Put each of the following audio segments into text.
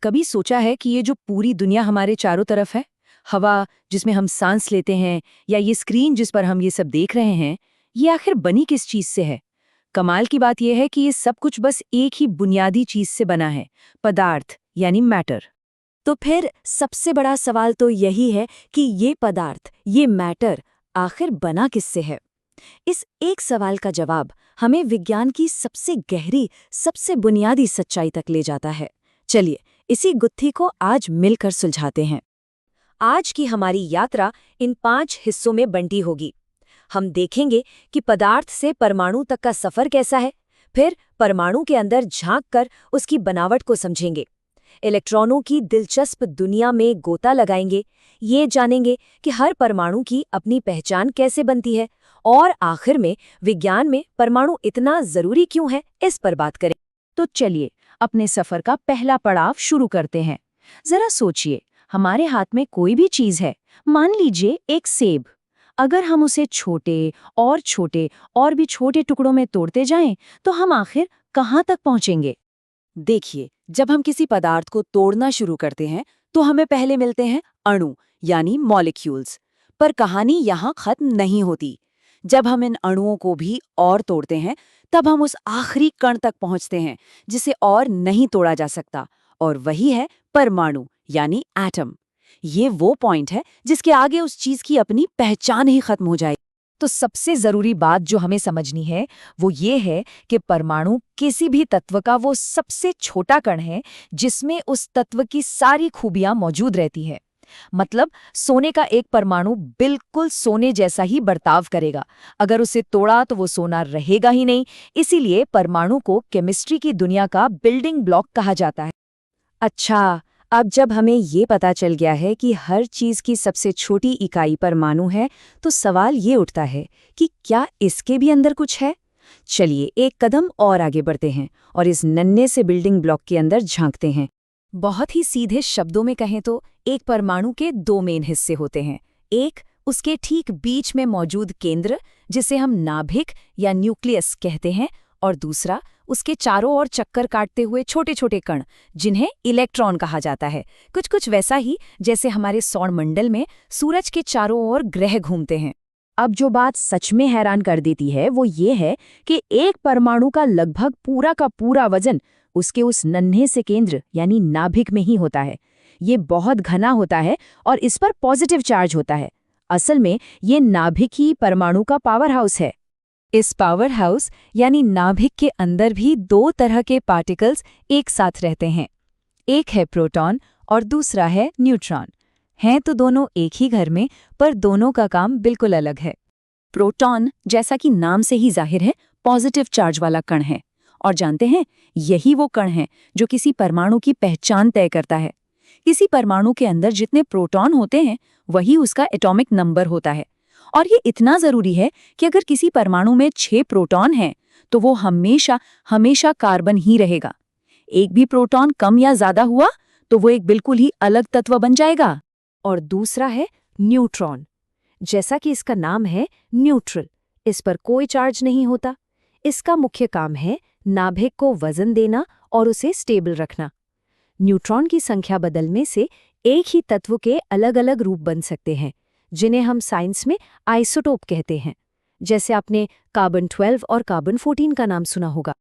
कभी सोचा है कि ये जो पूरी दुनिया हमारे चारों तरफ है, हवा जिसमें हम सांस लेते हैं या ये स्क्रीन जिस पर हम ये सब देख रहे हैं, ये आखिर बनी किस चीज से है? कमाल की बात यह है कि ये सब कुछ बस एक ही बुनियादी चीज से बना है, पदार्थ यानी मैटर। तो फिर सबसे बड़ा सवाल तो यही है कि ये पदार्थ, ये मैटर आखिर बना किससे है? इस एक सवाल का जवाब हमें विज्ञान की सबसे गहरी, सबसे बुनियादी सच्चाई तक ले जाता है। चलिए, इसी गुत्थी को आज मिलकर सुलझाते हैं। आज की हमारी यात्रा इन 5 हिस्सों में बंटी होगी। हम देखेंगे कि पदार्थ से परमाणु तक का सफर कैसा है, फिर परमाणु के अंदर झांककर उसकी बनावट को समझेंगे, इलेक्ट्रॉनों की दिलचस्प दुनिया में गोता लगाएंगे, ये जानेंगे कि हर परमाणु की अपनी पहचान कैसे बनती है, और आखिर में विज्ञान में परमाणु इतना जरूरी क्यों है, इस पर बात करें। तो चलिए अपने सफर का पहला पड़ाव शुरू करते हैं। जरा सोचिए, हमारे हाथ में कोई भी चीज है, मान लीजिए एक सेब। अगर हम उसे छोटे और भी छोटे टुकड़ों में तोड़ते जाएं, तो हम आखिर कहाँ तक पहुंचेंगे? देखिए, जब हम किसी पदार्थ को तोड़ना शुरू करते हैं तो हमें पहले मिलते हैं अणु यानी मॉलिक्यूल्स। पर कहानी यहाँ खत्म नहीं होती। जब हम इन अणुओं को भी और तोड़ते हैं, तब हम उस आखिरी कण तक पहुंचते हैं जिसे और नहीं तोड़ा जा सकता, और वही है परमाणु यानी एटम। ये वो पॉइंट है जिसके आगे उस चीज की अपनी पहचान ही खत्म हो जाए। तो सबसे जरूरी बात जो हमें समझनी है वो ये है कि परमाणु किसी भी तत्व का वो सबसे छोटा कण है जिसमें उस तत्व की सारी खूबियां मौजूद रहती है। मतलब सोने का एक परमाणु बिल्कुल सोने जैसा ही बर्ताव करेगा। अगर उसे तोड़ा तो वो सोना रहेगा ही नहीं। इसीलिए परमाणु को केमिस्ट्री की दुनिया का बिल्डिंग ब्लॉक कहा जाता है। अच्छा, अब जब हमें ये पता चल गया है कि हर चीज की सबसे छोटी इकाई परमाणु है, तो सवाल ये उठता है कि क्या इसके भी अंदर कुछ है? चलिए एक कदम और आगे बढ़ते हैं और इस नन्हे से बिल्डिंग ब्लॉक के अंदर झांकते हैं। बहुत ही सीधे शब्दों में कहें तो एक परमाणु के 2 मेन हिस्से होते हैं। एक उसके ठीक बीच में मौजूद केंद्र, जिसे हम नाभिक या न्यूक्लियस कहते हैं, और दूसरा उसके चारों ओर चक्कर काटते हुए छोटे छोटे कण, जिन्हें इलेक्ट्रॉन कहा जाता है। कुछ कुछ वैसा ही जैसे हमारे सौरमंडल में सूरज के चारों ओर ग्रह घूमते हैं। अब जो बात सच में हैरान कर देती है वो ये है कि एक परमाणु का लगभग पूरा का पूरा वजन उसके उस नन्हे से केंद्र यानी नाभिक में ही होता है। ये बहुत घना होता है और इस पर पॉजिटिव चार्ज होता है। असल में ये नाभिक ही परमाणु का पावर हाउस है। इस पावर हाउस यानी नाभिक के अंदर भी 2 तरह के पार्टिकल्स एक साथ रहते हैं। एक है प्रोटॉन और दूसरा है न्यूट्रॉन। हैं तो दोनों एक ही घर में, पर दोनों का काम बिल्कुल अलग है। प्रोटॉन, जैसा कि नाम से ही जाहिर है, पॉजिटिव चार्ज वाला कण है। और जानते हैं, यही वो कण है जो किसी परमाणु की पहचान तय करता है। किसी परमाणु के अंदर जितने प्रोटॉन होते हैं वही उसका एटॉमिक नंबर होता है। और ये इतना जरूरी है कि अगर किसी परमाणु में 6 प्रोटॉन हैं तो वो हमेशा हमेशा कार्बन ही रहेगा। एक भी प्रोटॉन कम या ज्यादा हुआ तो वो एक बिल्कुल ही अलग तत्व बन जाएगा। और दूसरा है न्यूट्रॉन। जैसा कि इसका नाम है, न्यूट्रल, इस पर कोई चार्ज नहीं होता। इसका मुख्य काम है नाभिक को वजन देना और उसे स्टेबल रखना। न्यूट्रॉन की संख्या बदलने से एक ही तत्व के अलग अलग रूप बन सकते हैं, जिन्हें हम साइंस में आइसोटोप कहते हैं। जैसे आपने कार्बन 12 और कार्बन 14 का नाम सुना होगा।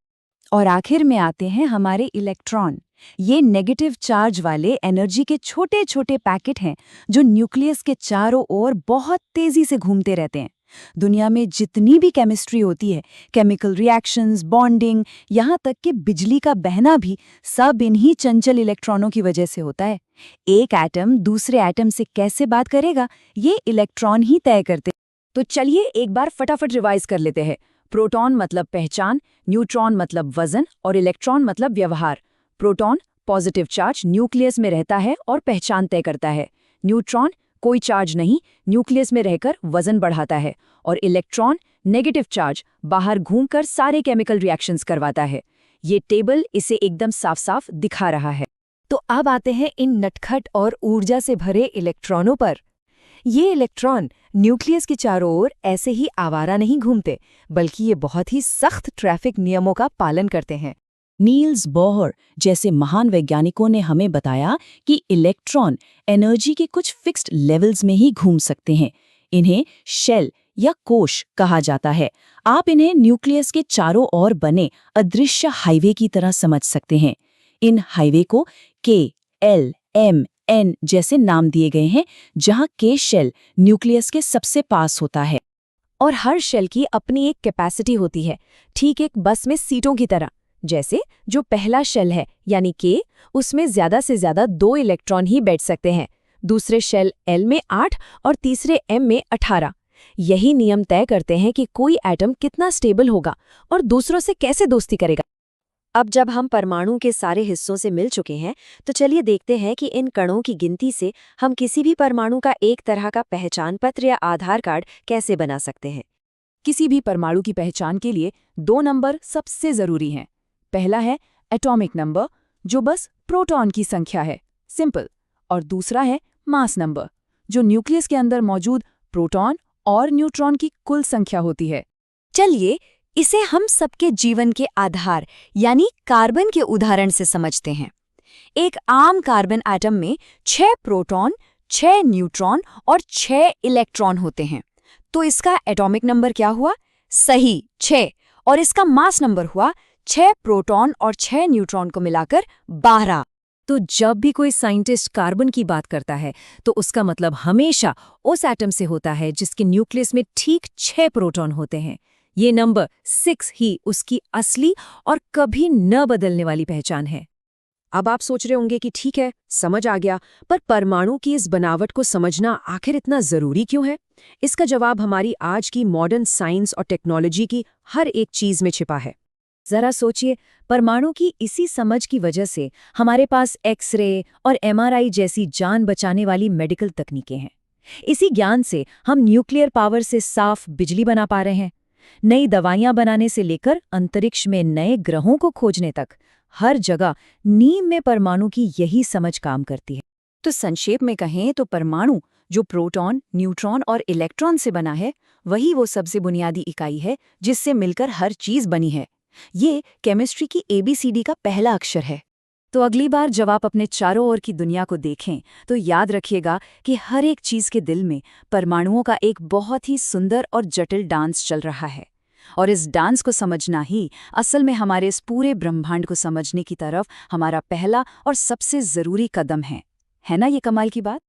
और आखिर में आते हैं हमारे इलेक्ट्रॉन। ये नेगेटिव चार्ज वाले एनर्जी के छोटे छोटे पैकेट हैं जो न्यूक्लियस के चारों ओर बहुत तेजी से घूमते रहते हैं। दुनिया में जितनी भी केमिस्ट्री होती है, केमिकल रिएक्शंस, बॉन्डिंग, यहाँ तक कि बिजली का बहना भी सब इन्हीं चंचल इलेक्ट्रॉनों की वजह से होता है। एक एटम दूसरे एटम से कैसे बात करेगा, ये इलेक्ट्रॉन ही तय करते। तो चलिए एक बार फटाफट रिवाइज कर लेते हैं। प्रोटॉन मतलब पहचान, न्यूट्रॉन मतलब वजन और इलेक्ट्रॉन मतलब व्यवहार। प्रोटॉन पॉजिटिव चार्ज न्यूक्लियस में रहता है और पहचान तय करता है। न्यूट्रॉन कोई चार्ज नहीं, न्यूक्लियस में रहकर वजन बढ़ाता है। और इलेक्ट्रॉन नेगेटिव चार्ज बाहर घूमकर सारे केमिकल रिएक्शंस करवाता है। ये टेबल इसे एकदम साफ साफ दिखा रहा है। तो अब आते हैं इन नटखट और ऊर्जा से भरे इलेक्ट्रॉनों पर। ये इलेक्ट्रॉन न्यूक्लियस के चारों ओर ऐसे ही आवारा नहीं घूमते, बल्कि ये बहुत ही सख्त ट्रैफिक नियमों का पालन करते हैं। नील्स बोहर जैसे महान वैज्ञानिकों ने हमें बताया कि इलेक्ट्रॉन एनर्जी के कुछ फिक्स्ड लेवल्स में ही घूम सकते हैं। इन्हें शेल या कोश कहा जाता है। आप इन्हें न्यूक्लियस के चारों ओर बने अदृश्य हाईवे की तरह समझ सकते हैं। इन हाईवे को के, एल, एम, एन जैसे नाम दिए गए हैं, जहां के शेल न्यूक्लियस के सबसे पास होता है। और हर शेल की अपनी एक कैपेसिटी होती है, ठीक एक बस में सीटों की तरह। जैसे जो पहला शेल है यानी के, उसमें ज्यादा से ज्यादा 2 इलेक्ट्रॉन ही बैठ सकते हैं, दूसरे शेल एल में 8 और तीसरे एम में 18। यही नियम तय करते हैं कि कोई एटम कितना स्टेबल होगा और दूसरों से कैसे दोस्ती करेगा। अब जब हम परमाणु के सारे हिस्सों से मिल चुके हैं, तो चलिए देखते हैं कि इन कणों की गिनती से हम किसी भी परमाणु का एक तरह का पहचान पत्र या आधार कार्ड कैसे बना सकते हैं। किसी भी परमाणु की पहचान के लिए 2 नंबर सबसे जरूरी हैं। पहला है एटॉमिक नंबर, जो बस प्रोटॉन की संख्या है, सिंपल, और दूसरा है मास नंबर, जो न्यूक्लियस के अंदर मौजूद प्रोटॉन और न्यूट्रॉन की कुल संख्या होती है। चलिए इसे हम सबके जीवन के आधार यानी कार्बन के उदाहरण से समझते हैं। एक आम कार्बन एटम में 6 प्रोटॉन, 6 न्यूट्रॉन और 6 इलेक्ट्रॉन होते हैं। तो इसका एटॉमिक नंबर क्या हुआ? सही, 6। और इसका मास नंबर हुआ 6 प्रोटॉन और 6 न्यूट्रॉन को मिलाकर 12। तो जब भी कोई साइंटिस्ट कार्बन की बात करता है, तो उसका मतलब हमेशा उस एटम से होता है जिसके न्यूक्लियस में ठीक 6 प्रोटॉन होते हैं। ये नंबर 6 ही उसकी असली और कभी न बदलने वाली पहचान है। अब आप सोच रहे होंगे कि ठीक है, समझ आ गया, पर परमाणु की इस बनावट को समझना आखिर इतना जरूरी क्यों है? इसका जवाब हमारी आज की मॉडर्न साइंस और टेक्नोलॉजी की हर एक चीज में छिपा है। जरा सोचिए, परमाणु की इसी समझ की वजह से हमारे पास एक्सरे और एमआरआई जैसी जान बचाने वाली मेडिकल तकनीकें हैं। इसी ज्ञान से हम न्यूक्लियर पावर से साफ बिजली बना पा रहे हैं। नई दवाइयां बनाने से लेकर अंतरिक्ष में नए ग्रहों को खोजने तक, हर जगह नींव में परमाणु की यही समझ काम करती है। तो संक्षेप में कहें तो परमाणु, जो प्रोटॉन, न्यूट्रॉन और इलेक्ट्रॉन से बना है, वही वो सबसे बुनियादी इकाई है जिससे मिलकर हर चीज बनी है। ये केमिस्ट्री की ABCD का पहला अक्षर है। तो अगली बार जब आप अपने चारों ओर की दुनिया को देखें, तो याद रखिएगा कि हर एक चीज के दिल में परमाणुओं का एक बहुत ही सुंदर और जटिल डांस चल रहा है। और इस डांस को समझना ही असल में हमारे इस पूरे ब्रह्मांड को समझने की तरफ हमारा पहला और सबसे जरूरी कदम है ना ये कमाल की बात?